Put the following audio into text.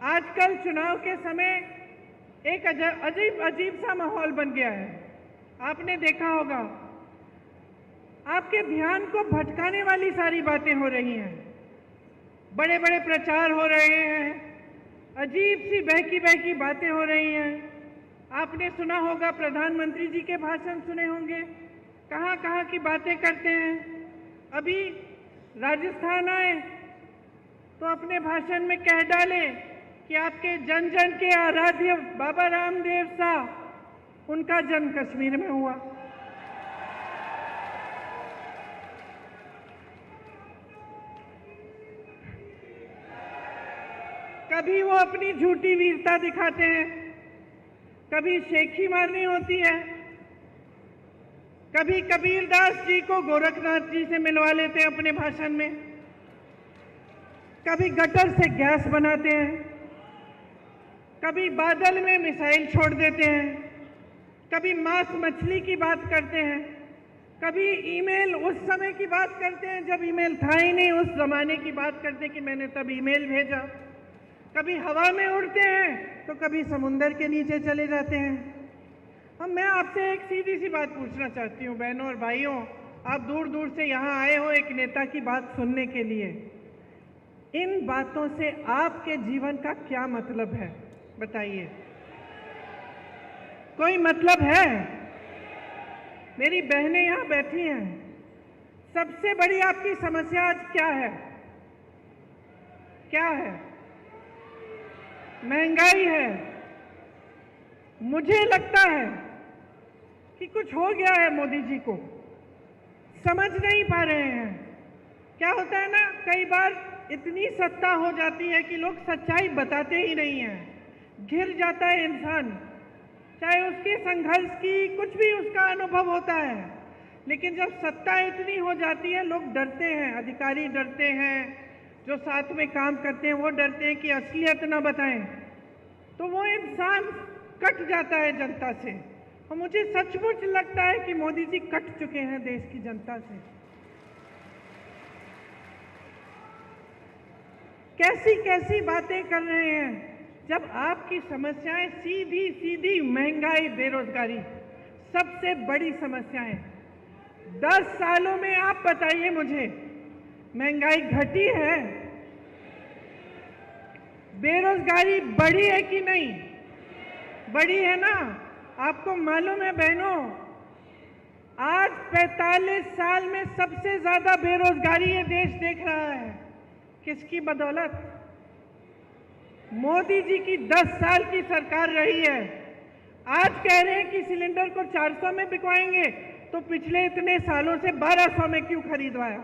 आजकल चुनाव के समय एक अजीब अजीब सा माहौल बन गया है। आपने देखा होगा, आपके ध्यान को भटकाने वाली सारी बातें हो रही हैं, बड़े बड़े प्रचार हो रहे हैं, अजीब सी बहकी बहकी बातें हो रही हैं। आपने सुना होगा, प्रधानमंत्री जी के भाषण सुने होंगे, कहाँ कहाँ की बातें करते हैं। अभी राजस्थान आए तो अपने भाषण में कह डाले कि आपके जन जन के आराध्य बाबा रामदेव साहब, उनका जन्म कश्मीर में हुआ। कभी वो अपनी झूठी वीरता दिखाते हैं, कभी शेखी मारनी होती है, कभी कबीरदास जी को गोरखनाथ जी से मिलवा लेते हैं अपने भाषण में, कभी गटर से गैस बनाते हैं, कभी बादल में मिसाइल छोड़ देते हैं, कभी मांस मछली की बात करते हैं, कभी ईमेल उस समय की बात करते हैं जब ईमेल था ही नहीं, उस जमाने की बात करते हैं कि मैंने तब ईमेल भेजा। कभी हवा में उड़ते हैं तो कभी समुंदर के नीचे चले जाते हैं। अब मैं आपसे एक सीधी सी बात पूछना चाहती हूँ, बहनों और भाइयों, आप दूर दूर से यहाँ आए हो एक नेता की बात सुनने के लिए। इन बातों से आपके जीवन का क्या मतलब है, बताइए? कोई मतलब है? मेरी बहनें यहाँ बैठी हैं, सबसे बड़ी आपकी समस्या आज क्या है? क्या है? महंगाई है। मुझे लगता है कि कुछ हो गया है मोदी जी को, समझ नहीं पा रहे हैं। क्या होता है ना, कई बार इतनी सत्ता हो जाती है कि लोग सच्चाई बताते ही नहीं हैं, घिर जाता है इंसान, चाहे उसके संघर्ष की कुछ भी उसका अनुभव होता है, लेकिन जब सत्ता इतनी हो जाती है लोग डरते हैं, अधिकारी डरते हैं, जो साथ में काम करते हैं वो डरते हैं कि असलियत ना बताएं, तो वो इंसान कट जाता है जनता से। और मुझे सचमुच लगता है कि मोदी जी कट चुके हैं देश की जनता से। कैसी कैसी बातें कर रहे हैं, जब आपकी समस्याएं सीधी सीधी महंगाई, बेरोजगारी सबसे बड़ी समस्याएं। 10 सालों में आप बताइए मुझे, महंगाई घटी है? बेरोजगारी बढ़ी है कि नहीं? बढ़ी है ना? आपको मालूम है बहनों, आज 45 साल में सबसे ज्यादा बेरोजगारी ये देश देख रहा है। किसकी बदौलत? मोदी जी की 10 साल की सरकार रही है। आज कह रहे हैं कि सिलेंडर को 400 में बिकवाएंगे, तो पिछले इतने सालों से 1200 में क्यों खरीदवाया?